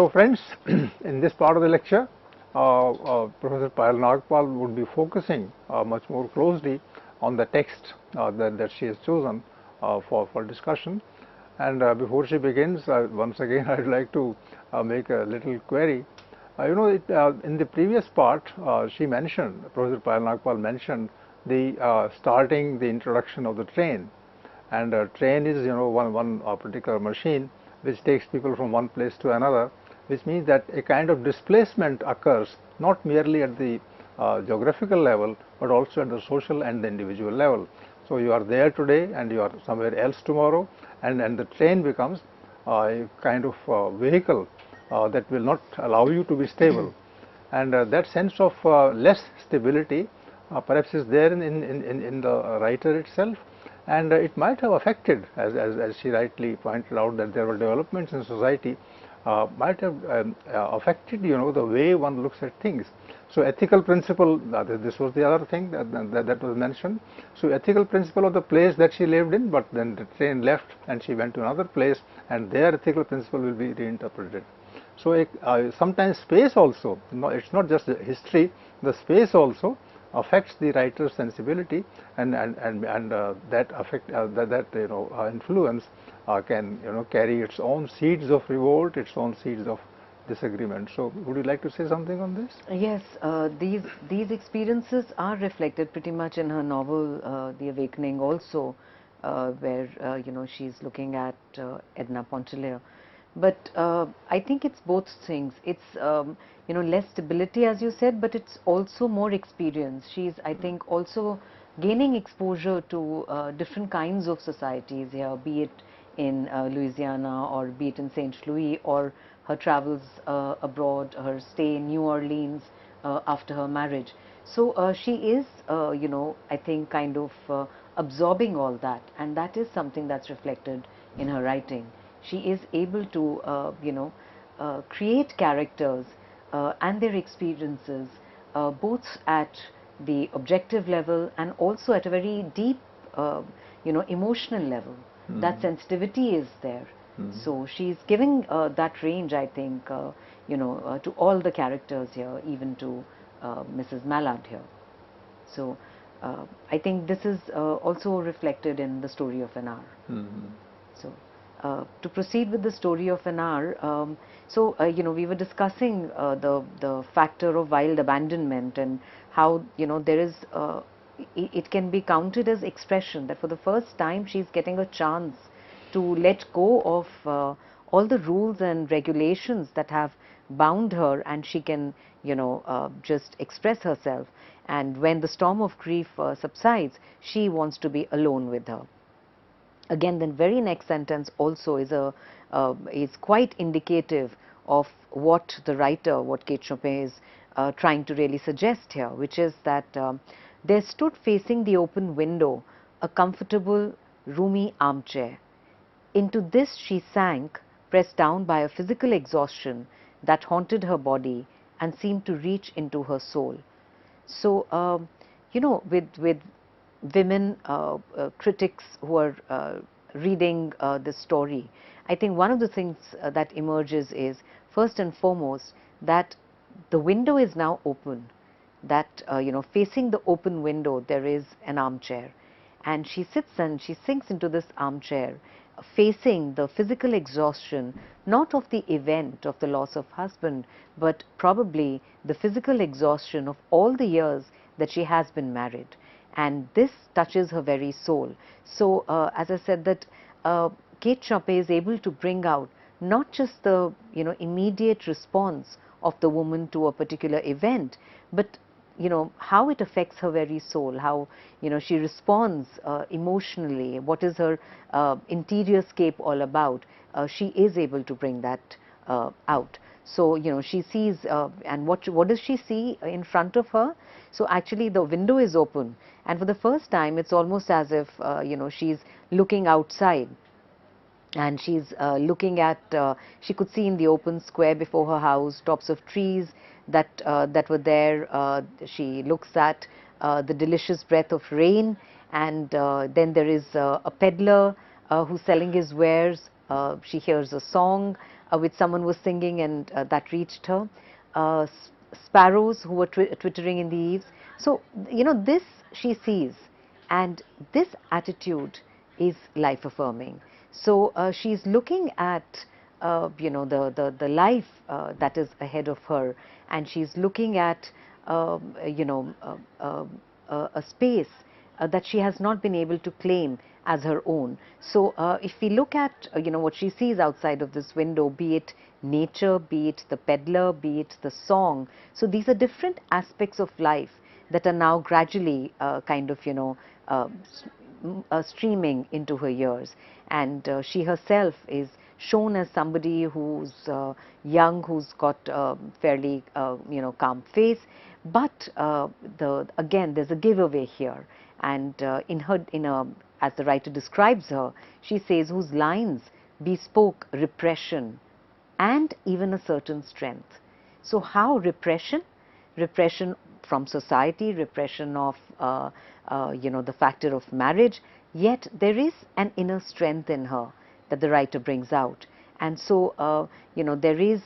So friends, in this part of the lecture, Professor Payal Nagpal would be focusing much more closely on the text that she has chosen for discussion. And before she begins, once again I would like to make a little query. In the previous part, she mentioned, Professor Payal Nagpal mentioned the starting the introduction of the train. And a train is, one particular machine which takes people from one place to another, which means that a kind of displacement occurs not merely at the geographical level, but also at the social and the individual level. So you are there today and you are somewhere else tomorrow, and the train becomes a kind of vehicle that will not allow you to be stable. And that sense of less stability perhaps is there in the writer itself, and it might have affected, as she rightly pointed out, that there were developments in society might have affected the way one looks at things. So ethical principle, this was the other thing that was mentioned. So ethical principle of the place that she lived in, but then the train left and she went to another place, and their ethical principle will be reinterpreted. So sometimes space also, it's not just history, the space also affects the writer's sensibility, and that affect that influence can carry its own seeds of revolt, its own seeds of disagreement. So would you like to say something on this? Yes, these experiences are reflected pretty much in her novel The Awakening also, where she's looking at Edna Pontellier. But I think it's both things. It's less stability, as you said, but it's also more experience. She's, I think, also gaining exposure to different kinds of societies here, be it in Louisiana or be it in St. Louis, or her travels abroad, her stay in New Orleans after her marriage. So she is, I think, kind of absorbing all that, and that is something that's reflected in her writing. She is able to, create characters and their experiences both at the objective level and also at a very deep, emotional level. That sensitivity is there. So she's giving that range, I think, to all the characters here, even to Mrs. Mallard here. So I think this is also reflected in the story of an hour. So to proceed with the story of an hour, we were discussing the factor of wild abandonment, and how there is it can be counted as expression, that for the first time she's getting a chance to let go of all the rules and regulations that have bound her, and she can just express herself. And when the storm of grief subsides, she wants to be alone with her. Again, the very next sentence also is quite indicative of what the writer, what Kate Chopin is trying to really suggest here, which is that there stood facing the open window a comfortable, roomy armchair. Into this she sank, pressed down by a physical exhaustion that haunted her body and seemed to reach into her soul. So, with women critics who are reading this story, I think one of the things that emerges is, first and foremost, that the window is now open, that facing the open window there is an armchair, and she sits and she sinks into this armchair, facing the physical exhaustion, not of the event of the loss of husband, but probably the physical exhaustion of all the years that she has been married. And this touches her very soul. So as I said, that Kate Chopin is able to bring out not just the immediate response of the woman to a particular event, but how it affects her very soul, how she responds emotionally, what is her interior scape all about. She is able to bring that out. So she sees, and what does she see in front of her? So actually the window is open, and for the first time it's almost as if she's looking outside, and she's looking at, she could see in the open square before her house tops of trees that were there. She looks at the delicious breath of rain, and then there is a peddler who's selling his wares. She hears a song, which someone was singing, and that reached her. Sparrows who were twittering in the eaves. So, this she sees, and this attitude is life affirming. So, she's looking at the life that is ahead of her, and she's looking at a space that she has not been able to claim as her own. So if we look at what she sees outside of this window, be it nature, be it the peddler, be it the song, so these are different aspects of life that are now gradually kind of streaming into her ears, and she herself is shown as somebody who's young, who's got fairly calm face, but again there's a giveaway here, and as the writer describes her, she says, whose lines bespoke repression and even a certain strength. So how repression? Repression from society, repression of the factor of marriage, yet there is an inner strength in her that the writer brings out. And so there is,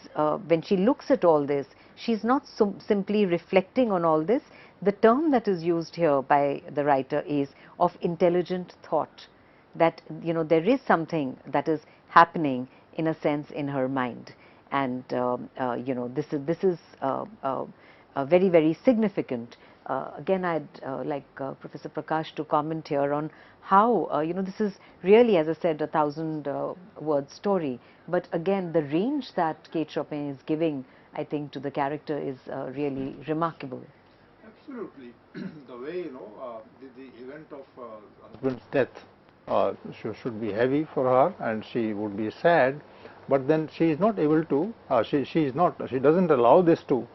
when she looks at all this, she's not simply reflecting on all this. The term that is used here by the writer is of intelligent thought, that there is something that is happening in a sense in her mind, and this is very, very significant. Again, I'd like Professor Prakash to comment here on how this is really, as I said, a 1,000-word story, but again the range that Kate Chopin is giving, I think, to the character is really remarkable. Absolutely. The way, the event of husband's death should be heavy for her, and she would be sad, but then she is not able to, she doesn't allow this to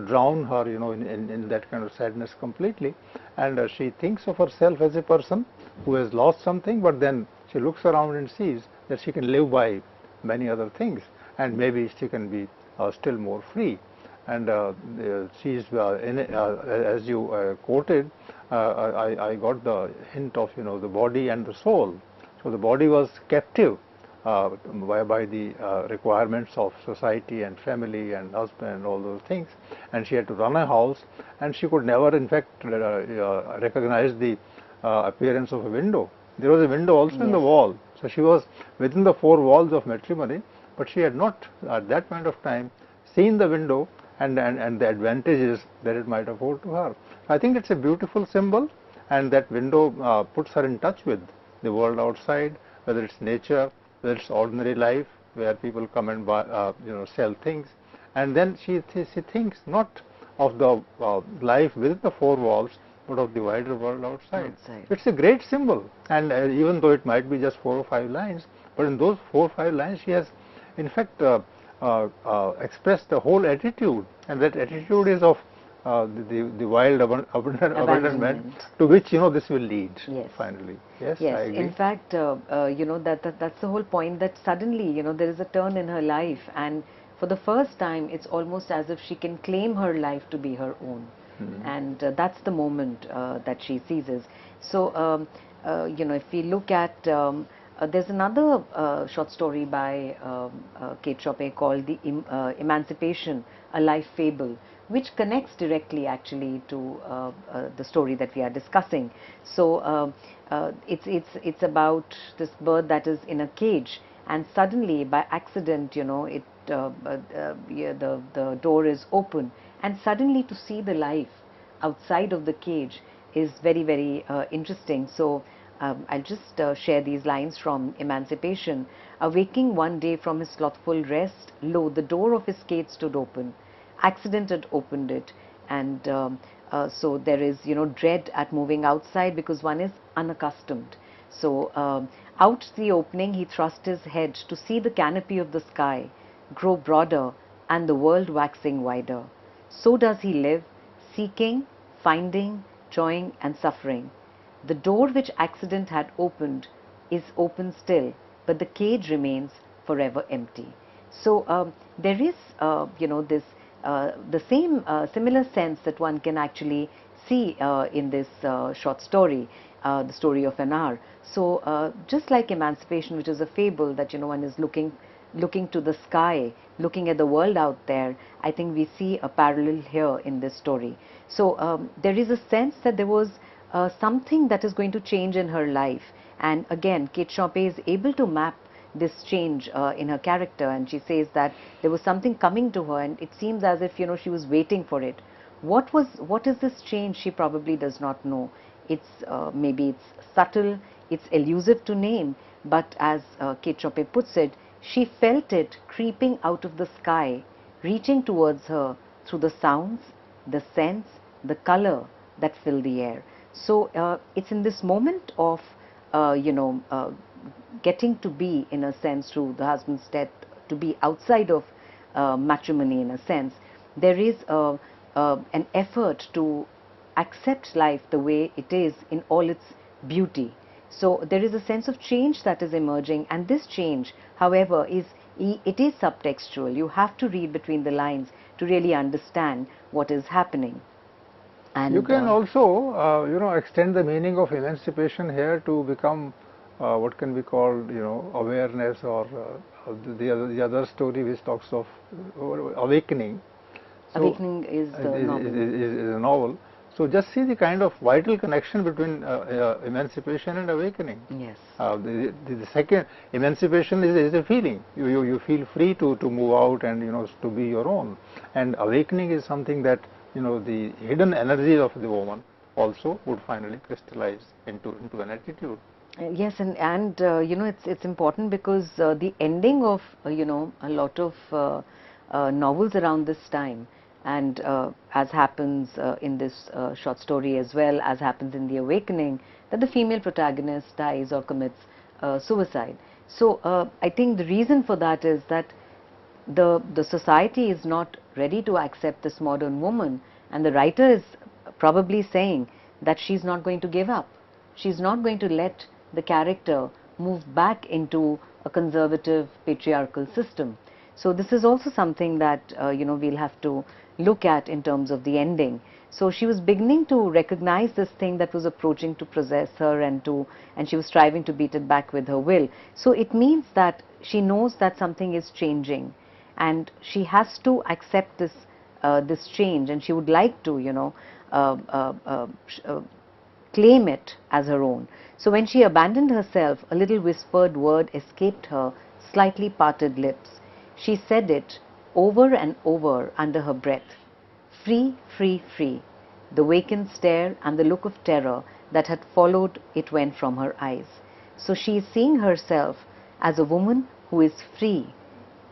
drown her, in that kind of sadness completely, and she thinks of herself as a person who has lost something, but then she looks around and sees that she can live by many other things, and maybe she can be still more free. And she's as you quoted, I got the hint of the body and the soul. So the body was captive by the requirements of society and family and husband and all those things, and she had to run a house, and she could never in fact recognize the appearance of a window. There was a window also in the wall, so she was within the four walls of matrimony, but she had not at that point of time seen the window and the advantages that it might afford to her. I think it's a beautiful symbol, and that window puts her in touch with the world outside, whether it's nature, whether it's ordinary life, where people come and buy, sell things, and then she thinks not of the life within the four walls, but of the wider world outside. It's a great symbol, and even though it might be just 4 or 5 lines, but in those 4 or 5 lines she has in fact expressed the whole attitude, and that attitude is of the wild abandonment to which this will lead finally. Yes, I agree. In fact, that's the whole point, that suddenly there is a turn in her life, and for the first time it's almost as if she can claim her life to be her own. And that's the moment that she seizes. So if we look at there's another short story by Kate Chopin called The Emancipation, a Life Fable, which connects directly actually to the story that we are discussing. So it's about this bird that is in a cage, and suddenly by accident the door is open, and suddenly to see the life outside of the cage is very, very interesting. So I'll just share these lines from Emancipation. Awaking one day from his slothful rest, lo, the door of his cage stood open. Accident had opened it, and so there is dread at moving outside because one is unaccustomed. So out the opening he thrust his head to see the canopy of the sky grow broader and the world waxing wider. So does he live, seeking, finding, joying and suffering. The door which accident had opened is open still, but the cage remains forever empty. So there is this the same similar sense that one can actually see in this short story, the story of an hour. So just like Emancipation, which is a fable that one is looking looking to the sky, looking at the world out there, I think we see a parallel here in this story. So there is a sense that there was something that is going to change in her life, and again Kate Chopin is able to map this change in her character, and she says that there was something coming to her, and it seems as if, you know, she was waiting for it. What is this change? She probably does not know. It's maybe it's subtle, it's elusive to name, but as Kate Chopin puts it, she felt it creeping out of the sky, reaching towards her through the sounds, the scents, the color that fill the air. So it's in this moment of getting to be, in a sense, through the husband's death, to be outside of matrimony, in a sense, there is an effort to accept life the way it is in all its beauty. So there is a sense of change that is emerging, and this change, however, it is subtextual. You have to read between the lines to really understand what is happening. And you can also, extend the meaning of emancipation here to become what can be called, awareness, or the other story which talks of awakening. So Awakening is the novel. Is a novel. So just see the kind of vital connection between emancipation and awakening. Yes. The second, emancipation is a feeling. You feel free to move out and to be your own. And awakening is something that the hidden energy of the woman also would finally crystallize into an attitude. Yes, and it's important because the ending of a lot of novels around this time, and as happens in this short story, as well as happens in The Awakening, that the female protagonist dies or commits suicide. So I think the reason for that is that the society is not ready to accept this modern woman, and the writer is probably saying that she's not going to give up. She's not going to let the character move back into a conservative patriarchal system. So this is also something that we'll have to look at in terms of the ending. So she was beginning to recognize this thing that was approaching to possess her, and she was striving to beat it back with her will. So it means that she knows that something is changing, and she has to accept this change, and she would like to claim it as her own. So when she abandoned herself, a little whispered word escaped her slightly parted lips. She said it over and over under her breath. Free, free, free. The vacant stare and the look of terror that had followed it went from her eyes. So she is seeing herself as a woman who is free.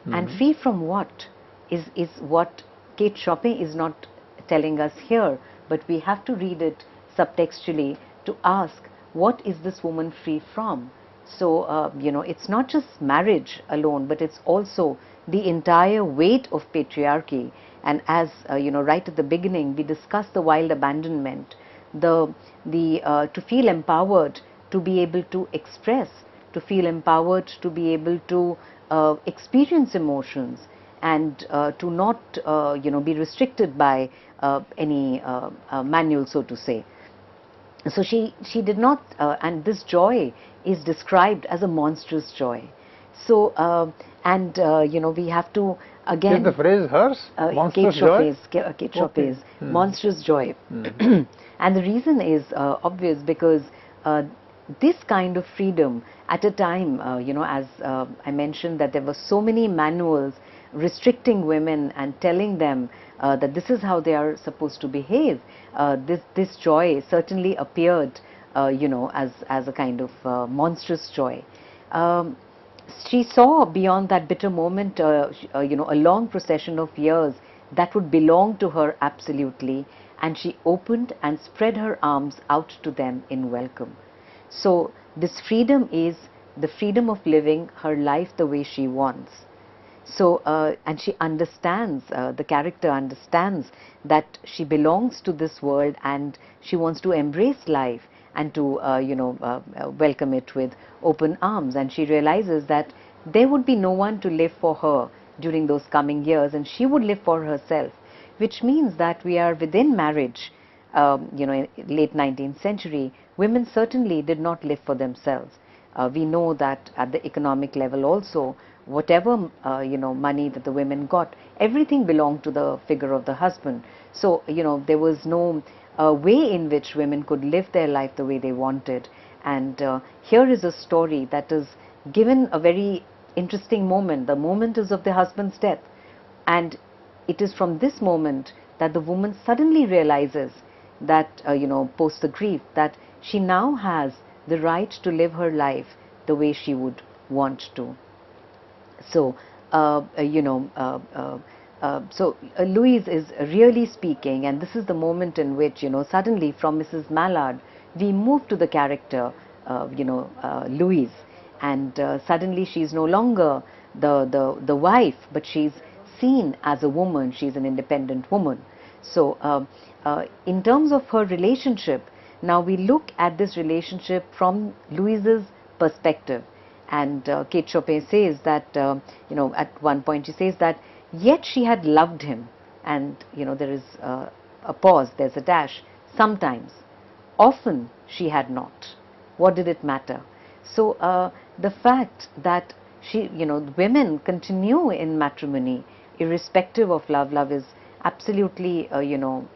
And free from what is what Kate Chopin is not telling us here, but we have to read it subtextually to ask, what is this woman free from? So, it's not just marriage alone, but it's also the entire weight of patriarchy. And as, right at the beginning, we discussed the wild abandonment, to feel empowered, to be able to express, to feel empowered, to be able to experience emotions, and to not, be restricted by any manual, so to say. So she did not, and this joy is described as a monstrous joy. So we have to again. Is the phrase hers? Monstrous joy? Kate Chopin's monstrous joy, and the reason is obvious, because this kind of freedom at a time, as I mentioned, that there were so many manuals restricting women and telling them that this is how they are supposed to behave. This joy certainly appeared, as a kind of monstrous joy. She saw beyond that bitter moment, a long procession of years that would belong to her absolutely, and she opened and spread her arms out to them in welcome. So this freedom is the freedom of living her life the way she wants. So, and she understands, the character understands that she belongs to this world, and she wants to embrace life and to, welcome it with open arms. And she realizes that there would be no one to live for her during those coming years, and she would live for herself, which means that we are within marriage. In late 19th century, women certainly did not live for themselves. We know that at the economic level also, whatever money that the women got, everything belonged to the figure of the husband. So there was no way in which women could live their life the way they wanted. And here is a story that is given a very interesting moment. The moment is of the husband's death, and it is from this moment that the woman suddenly realizes that post the grief, that she now has the right to live her life the way she would want to. So Louise is really speaking, and this is the moment in which suddenly from Mrs. Mallard we move to the character Louise, and suddenly she's no longer the wife, but she's seen as a woman. She's an independent woman. So in terms of her relationship, now we look at this relationship from Louise's perspective. And Kate Chopin says that at one point she says that yet she had loved him, and there is a pause, there's a dash, sometimes, often she had not. What did it matter? So the fact that women continue in matrimony irrespective of love. Love is absolutely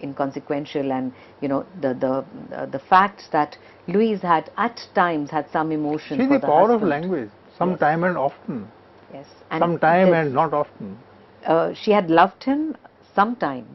inconsequential, and the fact that Louise had at times had some emotion see for the power of husband. language, Yes. sometime and often, Yes, sometime and not often. She had loved him sometimes.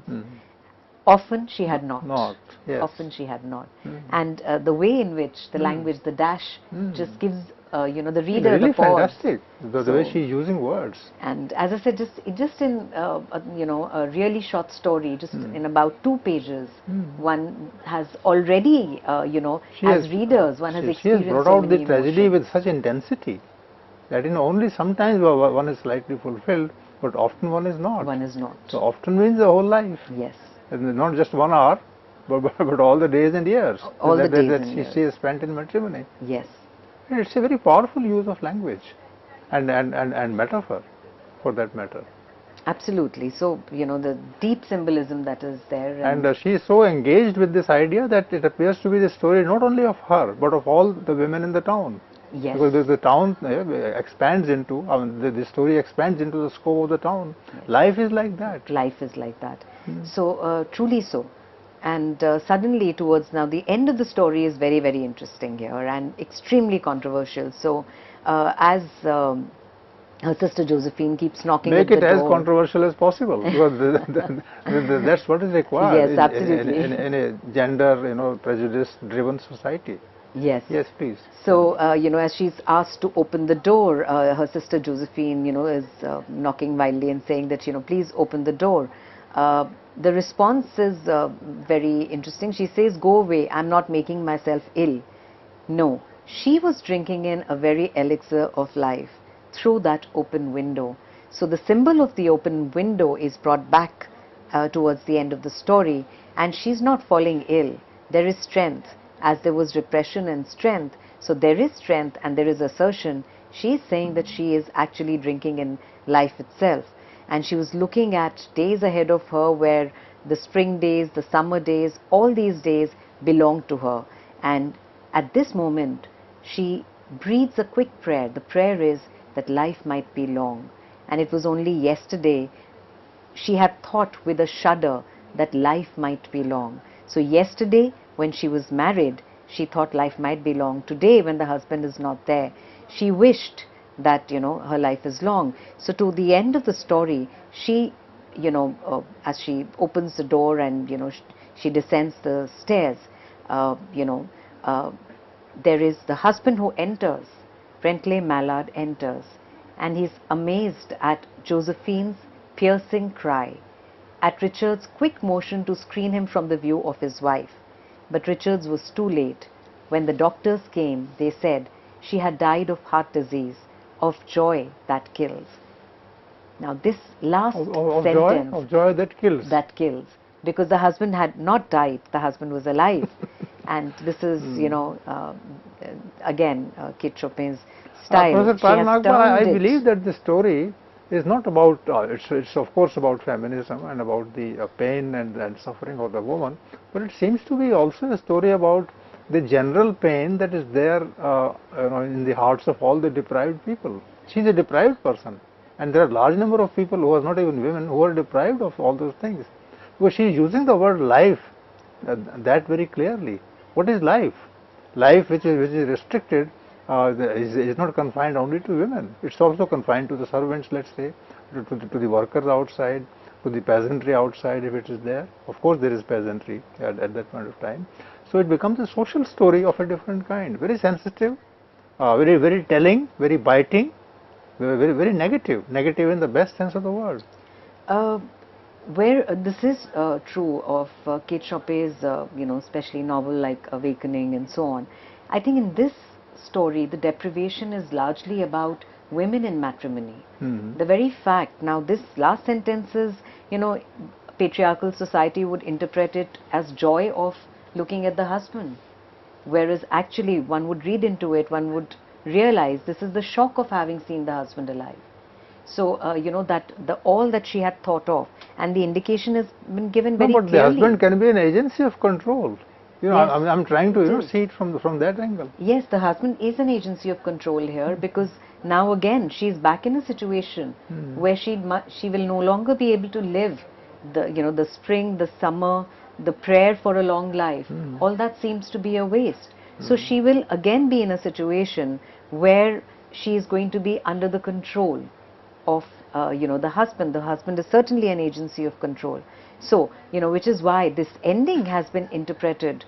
Often she had not. Not, yes. Often she had not. And the way in which the language, the dash, just gives the reader really the pause. fantastic, the way she's using words. And as I said, just in a really short story, just in about 2 pages, one has already as readers, one has experienced she has brought so out the many tragedy emotions. with such intensity that only sometimes one is slightly fulfilled, but often one is not. One is not. So often means the whole life. Yes. And not just 1 hour, but all the days and years All the days that and years. she has spent in matrimony. Yes. It's a very powerful use of language and metaphor, for that matter. Absolutely. So the deep symbolism that is there. And she is so engaged with this idea that it appears to be the story not only of her, but of all the women in the town. Yes. Because the town expands into, the story expands into the scope of the town. Yes. Life is like that. Life is like that. So truly so. And suddenly towards now the end of the story is very, very interesting here and extremely controversial. So as her sister Josephine keeps knocking at the door. Make it as controversial as possible, because that's what is required. Yes, absolutely. In a gender, prejudice-driven society. Yes. Yes, please. So as she's asked to open the door, her sister Josephine, is knocking wildly and saying that please open the door. The response is very interesting. She says, "Go away, I'm not making myself ill." No, she was drinking in a very elixir of life through that open window. So the symbol of the open window is brought back towards the end of the story, and she's not falling ill. There is strength, as there was repression and strength. So there is strength and there is assertion. She is saying that she is actually drinking in life itself. And she was looking at days ahead of her where the spring days, the summer days, all these days belong to her. And at this moment, she breathes a quick prayer. The prayer is that life might be long. And it was only yesterday she had thought with a shudder that life might be long. So yesterday, when she was married, she thought life might be long. Today, when the husband is not there, she wished that her life is long. So to the end of the story, she as she opens the door and she descends the stairs, there is the husband who enters. Brentley Mallard enters, and he's amazed at Josephine's piercing cry, at Richard's quick motion to screen him from the view of his wife. But Richard's was too late. When the doctors came, they said she had died of heart disease, of joy that kills. Now this last sentence, of joy that kills. That kills, because the husband had not died, the husband was alive. And this is, again, Kate Chopin's style. Professor Payal Nagpal, I believe that the story is not about, it's of course about feminism and about the pain and suffering of the woman, but it seems to be also a story about the general pain that is there in the hearts of all the deprived people. She's a deprived person. And there are large number of people who are not even women who are deprived of all those things. Because she is using the word life that very clearly. What is life? Life which is restricted is not confined only to women. It's also confined to the servants, let's say, to the workers outside, to the peasantry outside if it is there. Of course there is peasantry at that point of time. So it becomes a social story of a different kind, very sensitive, very telling, very biting, very negative in the best sense of the word. Uh, where this is true of Kate Chopin's, especially novel like Awakening and so on. I think in this story, the deprivation is largely about women in matrimony. The very fact, now this last sentence is, patriarchal society would interpret it as joy of looking at the husband. Whereas actually one would read into it, one would realize this is the shock of having seen the husband alive. So, that all that she had thought of, and the indication has been given very No, but clearly. the husband can be an agency of control. Yes, I'm trying to it is. see it from that angle. Yes, the husband is an agency of control here, because now again she is back in a situation where she will no longer be able to live the spring, the summer, the prayer for a long life. All that seems to be a waste. So she will again be in a situation where she is going to be under the control of the husband. The husband is certainly an agency of control. So which is why this ending has been interpreted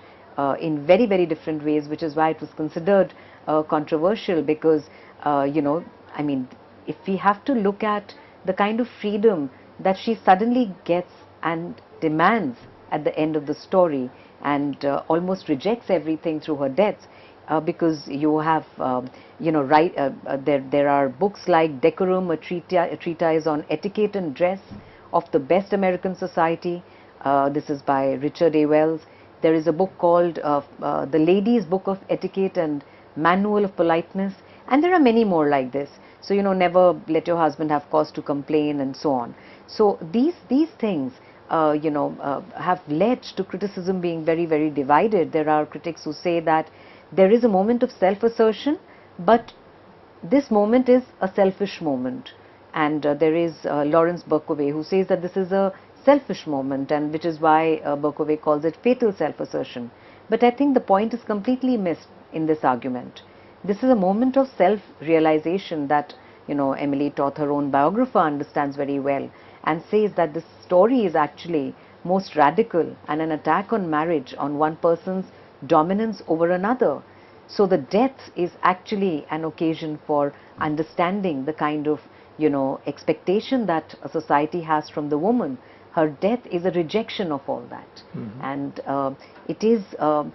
in very, very different ways, which is why it was considered controversial, because I mean, if we have to look at the kind of freedom that she suddenly gets and demands at the end of the story, and almost rejects everything through her death, because you have there are books like Decorum, a treatise on etiquette and dress of the best American society. This is by Richard A. Wells. There is a book called The Lady's Book of Etiquette and Manual of Politeness, and there are many more like this. So never let your husband have cause to complain, and so on. So these things have led to criticism being very, very divided. There are critics who say that there is a moment of self-assertion, but this moment is a selfish moment. And there is Lawrence Berkowitz, who says that this is a selfish moment, and which is why Berkowitz calls it fatal self-assertion. But I think the point is completely missed in this argument. This is a moment of self-realization that Emily Toth, her own biographer, understands very well, and says that this story is actually most radical and an attack on marriage, on one person's dominance over another. So the death is actually an occasion for understanding the kind of expectation that a society has from the woman. Her death is a rejection of all that, and it is the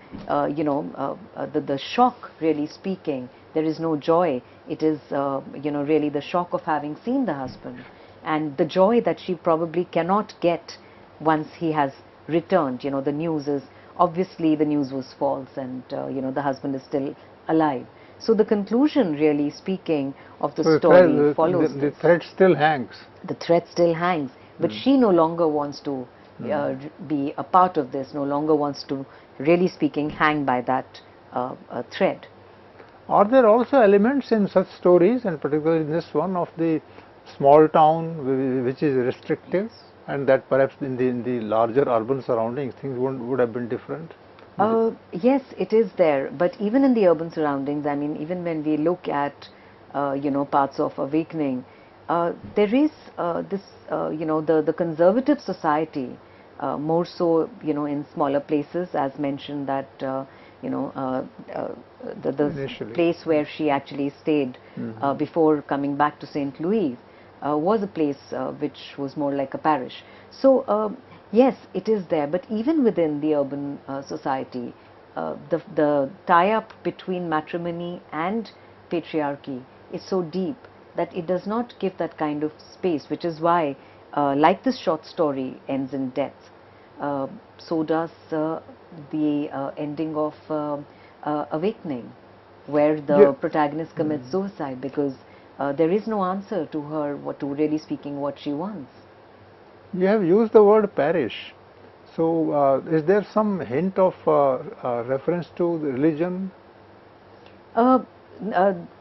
shock, really speaking. There is no joy. It is really the shock of having seen the husband, and the joy that she probably cannot get once he has returned. The news is, obviously the news was false, and the husband is still alive. So the conclusion, really speaking, of the story follows the thread still hangs. The thread still hangs, but she no longer wants to be a part of this, no longer wants to, really speaking, hang by that thread. Are there also elements in such stories, and particularly in this one, of the small town which is restrictive, and that perhaps in the larger urban surroundings things would have been different? Yes, it is there, but even in the urban surroundings, I mean, even when we look at parts of Awakening, there is this the conservative society, more so in smaller places, as mentioned, that the place where she actually stayed before coming back to St. Louis was a place which was more like a parish. So yes, it is there, but even within the urban society, the tie-up between matrimony and patriarchy is so deep that it does not give that kind of space, which is why, like this short story ends in death, so does the ending of Awakening, where the protagonist commits suicide, because there is no answer to her, really speaking, what she wants. You have used the word parish. So is there some hint of reference to the religion?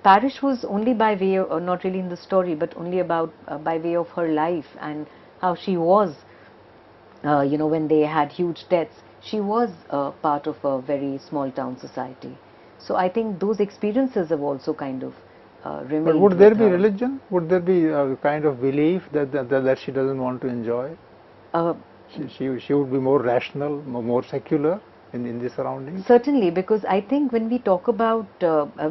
Parish was only by way of, not really in the story, but only about by way of her life and how she was, when they had huge debts, she was part of a very small town society. So I think those experiences have also kind of But remained would there with be her. religion? Would there be a kind of belief that she doesn't want to enjoy? Uh, She would be more rational, more secular in the surroundings? Certainly, because I think when we talk about,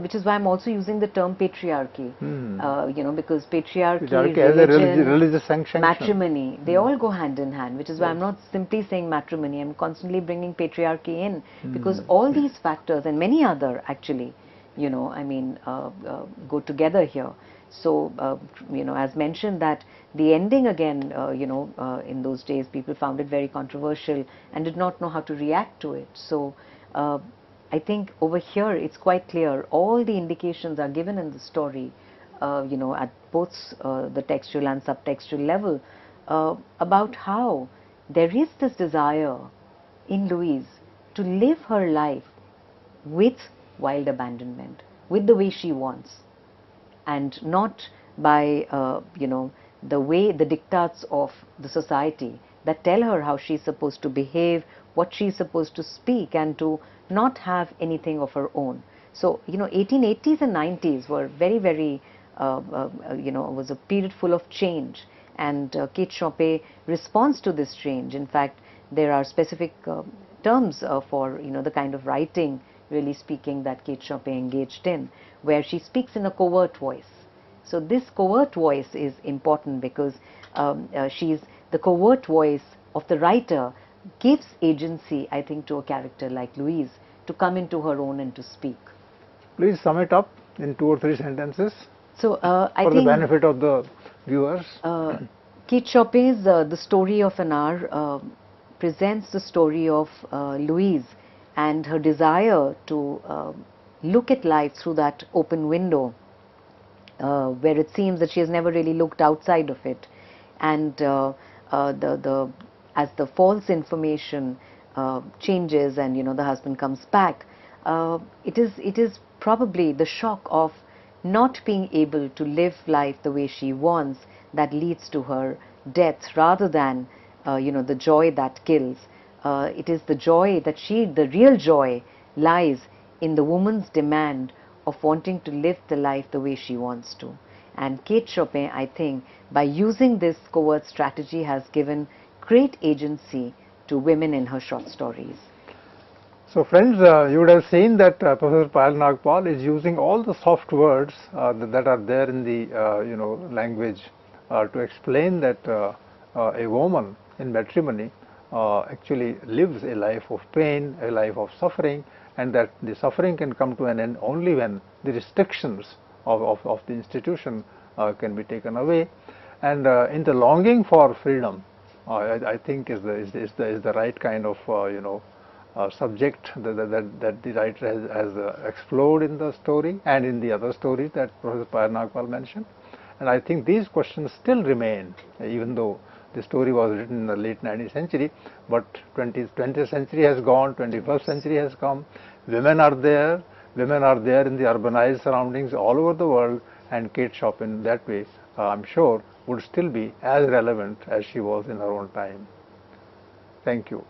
which is why I'm also using the term patriarchy, because patriarchy, Patriarchy has a religion, religious sanction. matrimony, they all go hand in hand, which is why I'm not simply saying matrimony, I'm constantly bringing patriarchy in, because all these factors and many other actually, go together here. So, as mentioned that the ending again, in those days people found it very controversial and did not know how to react to it. So, I think over here it's quite clear, all the indications are given in the story, at both the textual and subtextual level, about how there is this desire in Louise to live her life with wild abandonment, with the way she wants, and not by the diktats of the society that tell her how she's supposed to behave, what she's supposed to speak, and to not have anything of her own. So 1880s and 90s were very, very was a period full of change, and Kate Chopin responds to this change. In fact, there are specific terms for the kind of writing, really speaking, that Kate Chopin engaged in, where she speaks in a covert voice. So this covert voice is important because she's the covert voice of the writer, gives agency, I think, to a character like Louise to come into her own and to speak. Please sum it up in 2 or 3 sentences. So I for think the benefit of the viewers. Kate Chopin's The Story of an Hour presents the story of Louise and her desire to look at life through that open window, where it seems that she has never really looked outside of it, and as the false information changes and the husband comes back, it is probably the shock of not being able to live life the way she wants that leads to her death, rather than the joy that kills. It is the joy that the real joy lies in the woman's demand of wanting to live the life the way she wants to. And Kate Chopin, I think, by using this covert strategy, has given great agency to women in her short stories. So friends, you would have seen that Professor Payal Nagpal is using all the soft words that are there in the language to explain that a woman in matrimony actually lives a life of pain, a life of suffering, and that the suffering can come to an end only when the restrictions of the institution can be taken away. And in the longing for freedom, I think is the right kind of subject that the writer has explored in the story and in the other stories that Professor Payal Nagpal mentioned. And I think these questions still remain, even though the story was written in the late 19th century, but 20th century has gone, 21st century has come, women are there in the urbanized surroundings all over the world, and Kate Chopin that way, I'm sure, would still be as relevant as she was in her own time. Thank you.